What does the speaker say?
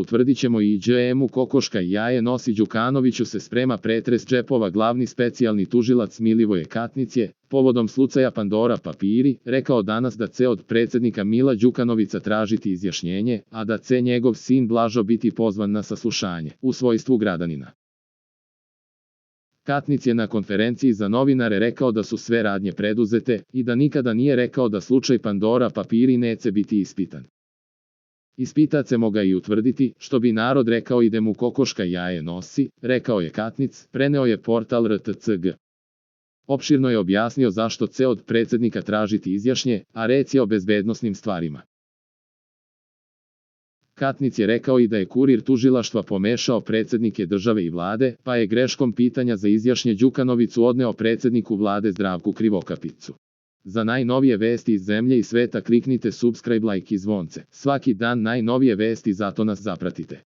utvrdit ćemo i GM-u kokoška i jaje nosi Đukanoviću se sprema pretres džepova. Glavni specijalni tužilac Milivoje Katnić je, povodom slučaja Pandora papiri, rekao danas da će od predsjednika Mila Đukanovića tražiti izjašnjenje, a da će njegov sin Blažo biti pozvan na saslušanje, u svojstvu građanina. Katnić je na konferenciji za novinare rekao da su sve radnje preduzete i da nikada nije rekao da slučaj Pandora papiri neće biti ispitan. Ispitat ćemo ga i utvrditi, što bi narod rekao ide mu kokoška jaje nosi, rekao je Katnić, preneo je portal RTCG. Opširno je objasnio zašto će od predsjednika tražiti izjašnje, a reč je o bezbednosnim stvarima. Katnić je rekao i da je kurir tužilaštva pomešao predsjednike države i vlade, pa je greškom pitanja za izjašnje Đukanoviću odneo predsjedniku vlade Zdravku Krivokapiću. Za najnovije vesti iz zemlje i sveta kliknite subscribe, like i zvonce. Svaki dan najnovije vesti, zato nas zapratite.